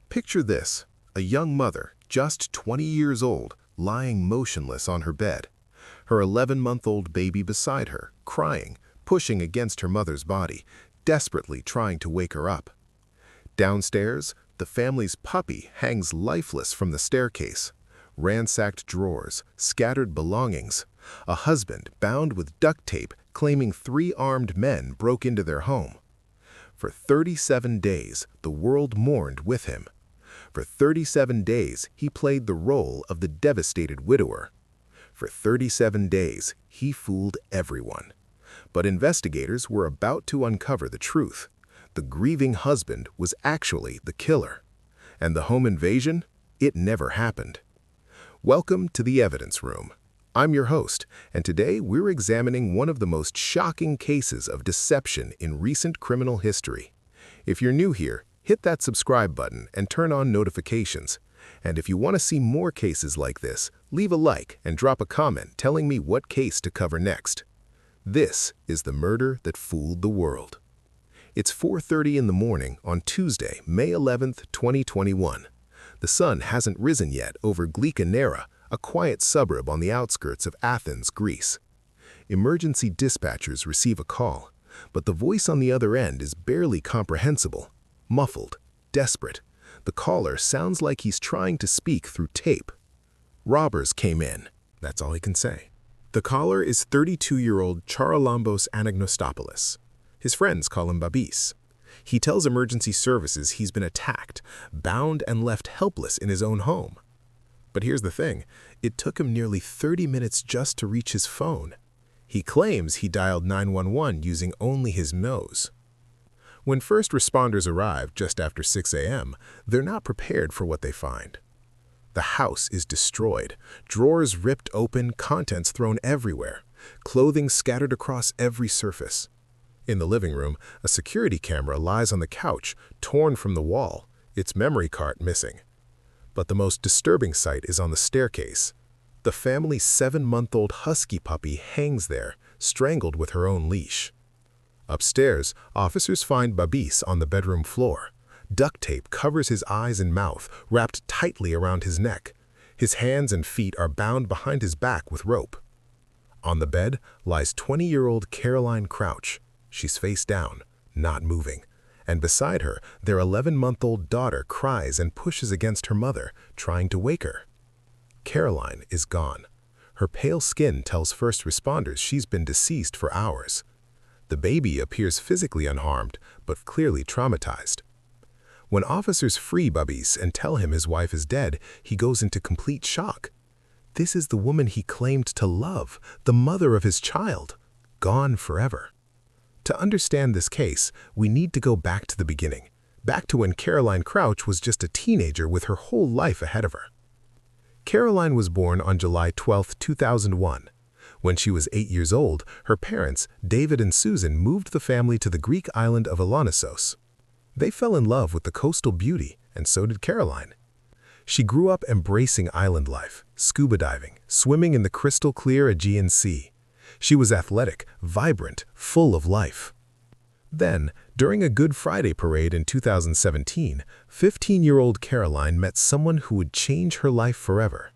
Picture this, a young mother, just 20 years old, lying motionless on her bed. Her 11-month-old baby beside her, crying, pushing against her mother's body, desperately trying to wake her up. Downstairs, the family's puppy hangs lifeless from the staircase. Ransacked drawers, scattered belongings. A husband bound with duct tape claiming 3 armed men broke into their home. For 37 days, the world mourned with him. For 37 days, he played the role of the devastated widower. For 37 days, he fooled everyone. But investigators were about to uncover the truth. The grieving husband was actually the killer. And the home invasion? It never happened. Welcome to the Evidence Room. I'm your host, and today we're examining one of the most shocking cases of deception in recent criminal history. If you're new here, hit that subscribe button and turn on notifications. And if you want to see more cases like this, leave a like and drop a comment telling me what case to cover next. This is the murder that fooled the world. It's 4:30 in the morning on Tuesday, May 11th, 2021. The sun hasn't risen yet over Glyka Nera, a quiet suburb on the outskirts of Athens, Greece. Emergency dispatchers receive a call, but the voice on the other end is barely comprehensible, muffled, desperate. The caller sounds like he's trying to speak through tape. Robbers came in. That's all he can say. The caller is 32-year-old Charalambos Anagnostopoulos. His friends call him Babis. He tells emergency services he's been attacked, bound and left helpless in his own home. But here's the thing, it took him nearly 30 minutes just to reach his phone. He claims he dialed 911 using only his nose. When first responders arrive just after 6 a.m., they're not prepared for what they find. The house is destroyed, drawers ripped open, contents thrown everywhere, clothing scattered across every surface. In the living room, a security camera lies on the couch, torn from the wall, its memory card missing. But the most disturbing sight is on the staircase. The family's 7-month-old husky puppy hangs there, strangled with her own leash. Upstairs, officers find Babis on the bedroom floor. Duct tape covers his eyes and mouth, wrapped tightly around his neck. His hands and feet are bound behind his back with rope. On the bed lies 20-year-old Caroline Crouch. She's face down, not moving. And beside her, their 11-month-old daughter cries and pushes against her mother, trying to wake her. Caroline is gone. Her pale skin tells first responders she's been deceased for hours. The baby appears physically unharmed, but clearly traumatized. When officers free Babis and tell him his wife is dead, he goes into complete shock. This is the woman he claimed to love, the mother of his child, gone forever. To understand this case, we need to go back to the beginning, back to when Caroline Crouch was just a teenager with her whole life ahead of her. Caroline was born on July 12, 2001. When she was 8 years old, her parents, David and Susan, moved the family to the Greek island of Elonisos. They fell in love with the coastal beauty, and so did Caroline. She grew up embracing island life, scuba diving, swimming in the crystal-clear Aegean Sea. She was athletic, vibrant, full of life. Then, during a Good Friday parade in 2017, 15-year-old Caroline met someone who would change her life forever.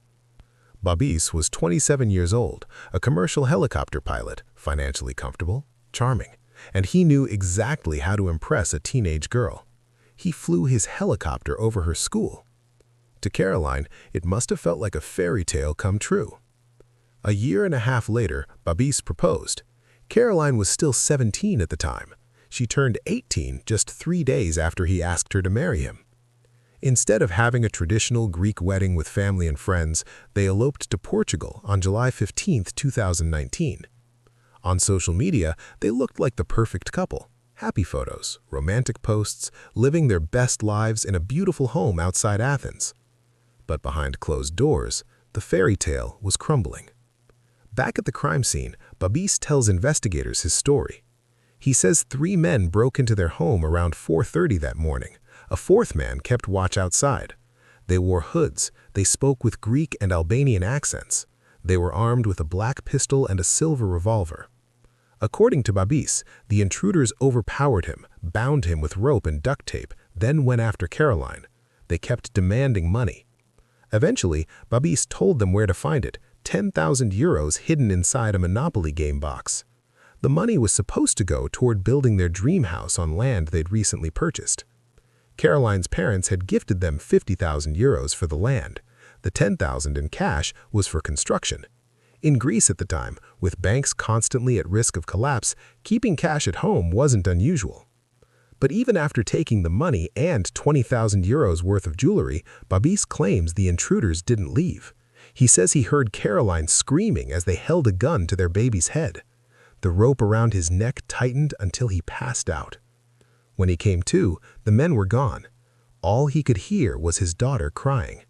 Babis was 27 years old, a commercial helicopter pilot, financially comfortable, charming, and he knew exactly how to impress a teenage girl. He flew his helicopter over her school. To Caroline, it must have felt like a fairy tale come true. A year and a half later, Babis proposed. Caroline was still 17 at the time. She turned 18 just 3 days after he asked her to marry him. Instead of having a traditional Greek wedding with family and friends, they eloped to Portugal on July 15, 2019. On social media, they looked like the perfect couple. Happy photos, romantic posts, living their best lives in a beautiful home outside Athens. But behind closed doors, the fairy tale was crumbling. Back at the crime scene, Babis tells investigators his story. He says 3 men broke into their home around 4:30 that morning. A 4th man kept watch outside. They wore hoods. They spoke with Greek and Albanian accents. They were armed with a black pistol and a silver revolver. According to Babis, the intruders overpowered him, bound him with rope and duct tape, then went after Caroline. They kept demanding money. Eventually, Babis told them where to find it, 10,000 euros hidden inside a Monopoly game box. The money was supposed to go toward building their dream house on land they'd recently purchased. Caroline's parents had gifted them 50,000 euros for the land. The 10,000 in cash was for construction. In Greece at the time, with banks constantly at risk of collapse, keeping cash at home wasn't unusual. But even after taking the money and 20,000 euros worth of jewelry, Babis claims the intruders didn't leave. He says he heard Caroline screaming as they held a gun to their baby's head. The rope around his neck tightened until he passed out. When he came to, the men were gone. All he could hear was his daughter crying.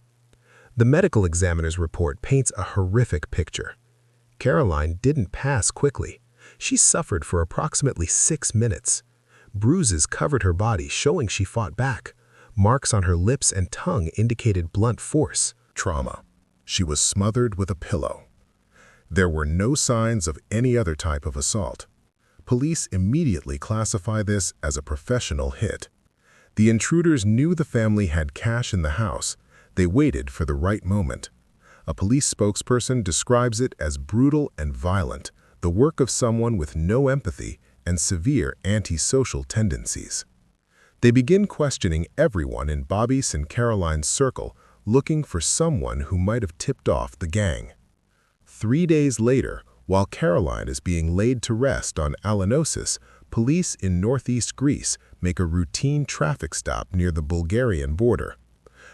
The medical examiner's report paints a horrific picture. Caroline didn't pass quickly. She suffered for approximately 6 minutes. Bruises covered her body, showing she fought back. Marks on her lips and tongue indicated blunt force. Trauma. She was smothered with a pillow. There were no signs of any other type of assault. Police immediately classify this as a professional hit. The intruders knew the family had cash in the house. They waited for the right moment. A police spokesperson describes it as brutal and violent, the work of someone with no empathy and severe antisocial tendencies. They begin questioning everyone in Babis and Caroline's circle, looking for someone who might have tipped off the gang. 3 days later, while Caroline is being laid to rest on Alanosis, police in northeast Greece make a routine traffic stop near the Bulgarian border.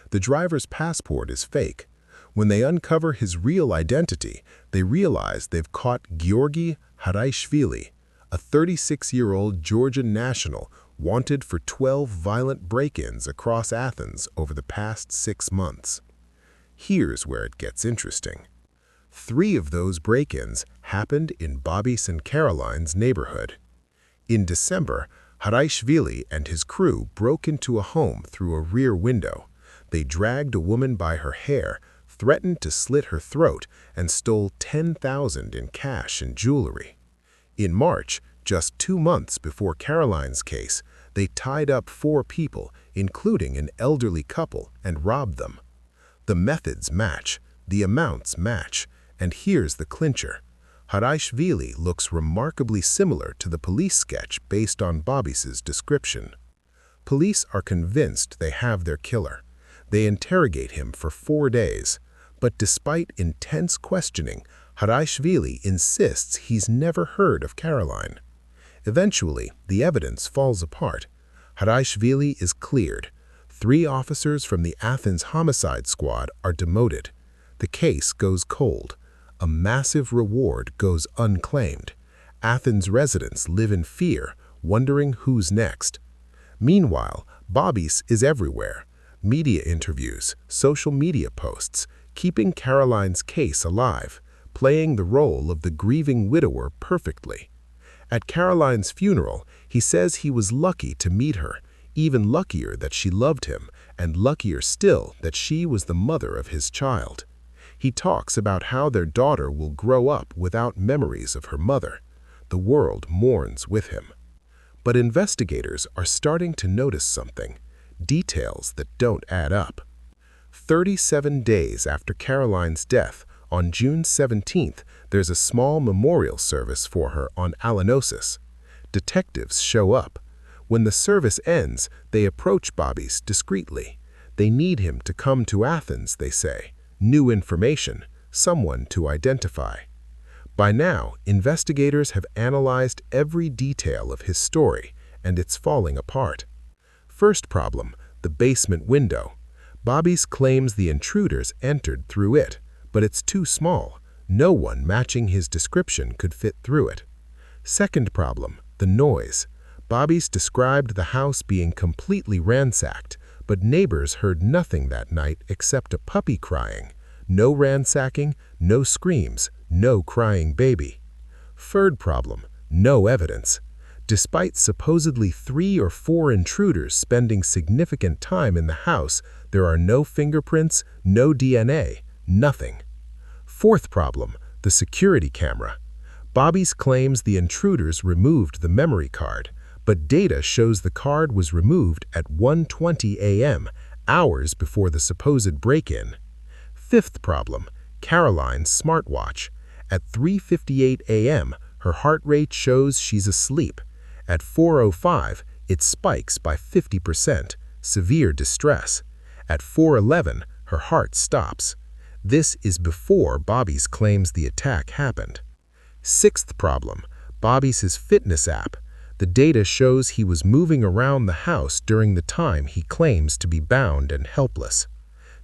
The driver's passport is fake. When they uncover his real identity, they realize they've caught Georgi Haraishvili, a 36-year-old Georgian national wanted for 12 violent break-ins across Athens over the past 6 months. Here's where it gets interesting. 3 of those break-ins happened in Babis and Caroline's neighborhood. In December, Haraishvili and his crew broke into a home through a rear window. They dragged a woman by her hair, threatened to slit her throat, and stole 10,000 in cash and jewelry. In March, just 2 months before Caroline's case, they tied up 4 people, including an elderly couple, and robbed them. The methods match, the amounts match, and here's the clincher. Haraishvili looks remarkably similar to the police sketch based on Babis's description. Police are convinced they have their killer. They interrogate him for 4 days, but despite intense questioning, Haraishvili insists he's never heard of Caroline. Eventually, the evidence falls apart. Haraishvili is cleared. 3 officers from the Athens homicide squad are demoted. The case goes cold. A massive reward goes unclaimed. Athens residents live in fear, wondering who's next. Meanwhile, Babis is everywhere. Media interviews, social media posts, keeping Caroline's case alive, playing the role of the grieving widower perfectly. At Caroline's funeral, he says he was lucky to meet her, even luckier that she loved him, and luckier still that she was the mother of his child. He talks about how their daughter will grow up without memories of her mother. The world mourns with him. But investigators are starting to notice something, details that don't add up. 37 days after Caroline's death, on June 17th, there's a small memorial service for her on Alanosis. Detectives show up. When the service ends, they approach Babis discreetly. They need him to come to Athens, they say. New information, someone to identify. By now, investigators have analyzed every detail of his story, and it's falling apart. First problem, the basement window. Babis claims the intruders entered through it, but it's too small. No one matching his description could fit through it. Second problem, the noise. Babis described the house being completely ransacked, but neighbors heard nothing that night except a puppy crying. No ransacking, no screams, no crying baby. Third problem, no evidence. Despite supposedly 3 or 4 intruders spending significant time in the house, there are no fingerprints, no DNA, nothing. Fourth problem, the security camera. Babis claims the intruders removed the memory card, but data shows the card was removed at 1:20 a.m., hours before the supposed break-in. Fifth problem, Caroline's smartwatch. At 3:58 a.m., her heart rate shows she's asleep. At 4:05, it spikes by 50%, severe distress. At 4:11, her heart stops. This is before Bobby's claims the attack happened. Sixth problem, Bobby's fitness app. The data shows he was moving around the house during the time he claims to be bound and helpless.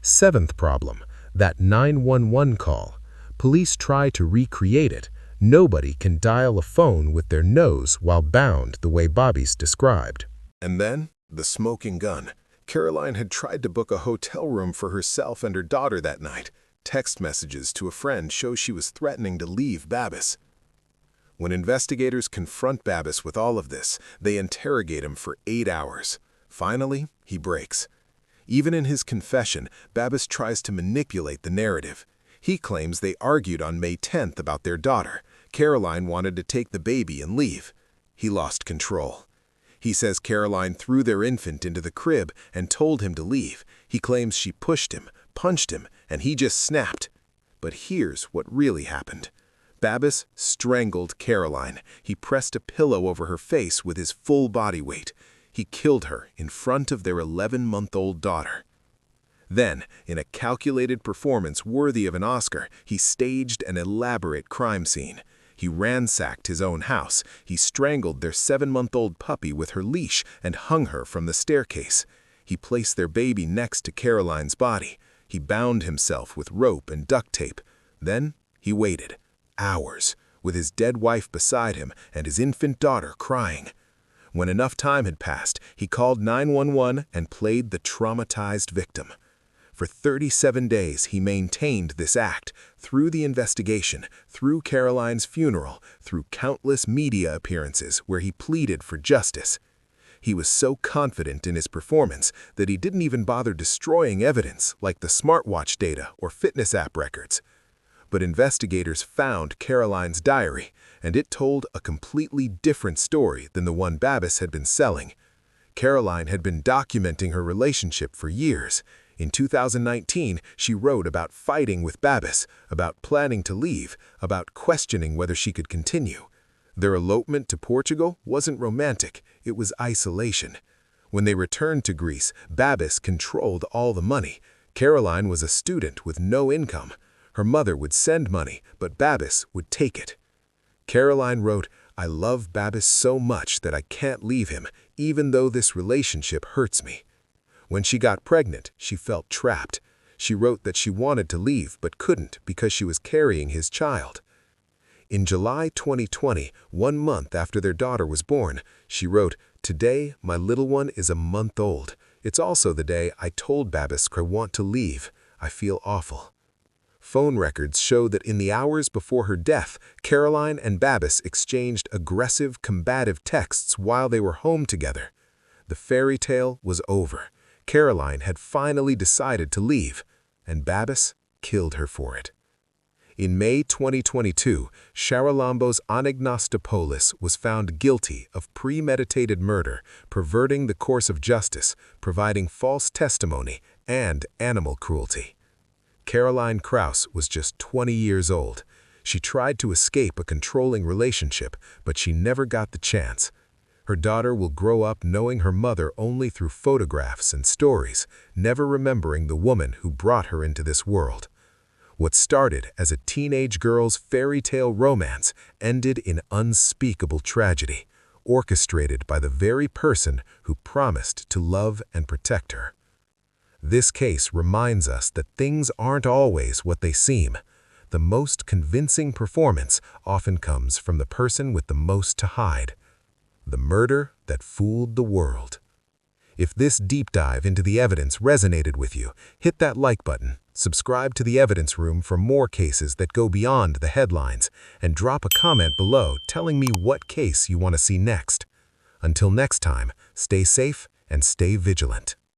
Seventh problem, that 911 call. Police try to recreate it. Nobody can dial a phone with their nose while bound the way Bobby's described. And then, the smoking gun. Caroline had tried to book a hotel room for herself and her daughter that night. Text messages to a friend show she was threatening to leave Babis. When investigators confront Babis with all of this, they interrogate him for 8 hours. Finally, he breaks. Even in his confession, Babis tries to manipulate the narrative. He claims they argued on May 10th about their daughter. Caroline wanted to take the baby and leave. He lost control. He says Caroline threw their infant into the crib and told him to leave. He claims she pushed him, punched him, and he just snapped. But here's what really happened. Babis strangled Caroline. He pressed a pillow over her face with his full body weight. He killed her in front of their 11-month-old daughter. Then, in a calculated performance worthy of an Oscar, he staged an elaborate crime scene. He ransacked his own house. He strangled their 7-month-old puppy with her leash and hung her from the staircase. He placed their baby next to Caroline's body. He bound himself with rope and duct tape. Then he waited. Hours, with his dead wife beside him and his infant daughter crying. When enough time had passed, he called 911 and played the traumatized victim. For 37 days, he maintained this act, through the investigation, through Caroline's funeral, through countless media appearances where he pleaded for justice. He was so confident in his performance that he didn't even bother destroying evidence like the smartwatch data or fitness app records. But investigators found Caroline's diary, and it told a completely different story than the one Babis had been selling. Caroline had been documenting her relationship for years. In 2019, she wrote about fighting with Babis, about planning to leave, about questioning whether she could continue. Their elopement to Portugal wasn't romantic, it was isolation. When they returned to Greece, Babis controlled all the money. Caroline was a student with no income. Her mother would send money, but Babis would take it. Caroline wrote, "I love Babis so much that I can't leave him, even though this relationship hurts me." When she got pregnant, she felt trapped. She wrote that she wanted to leave but couldn't because she was carrying his child. In July 2020, 1 month after their daughter was born, she wrote, "Today, my little one is a month old. It's also the day I told Babis I want to leave. I feel awful." Phone records show that in the hours before her death, Caroline and Babis exchanged aggressive, combative texts while they were home together. The fairy tale was over. Caroline had finally decided to leave, and Babis killed her for it. In May 2022, Charalambos Anagnostopoulos was found guilty of premeditated murder, perverting the course of justice, providing false testimony, and animal cruelty. Caroline Kraus was just 20 years old. She tried to escape a controlling relationship, but she never got the chance. Her daughter will grow up knowing her mother only through photographs and stories, never remembering the woman who brought her into this world. What started as a teenage girl's fairy tale romance ended in unspeakable tragedy, orchestrated by the very person who promised to love and protect her. This case reminds us that things aren't always what they seem. The most convincing performance often comes from the person with the most to hide. The murder that fooled the world. If this deep dive into the evidence resonated with you, hit that like button, subscribe to the Evidence Room for more cases that go beyond the headlines, and drop a comment below telling me what case you want to see next. Until next time, stay safe and stay vigilant.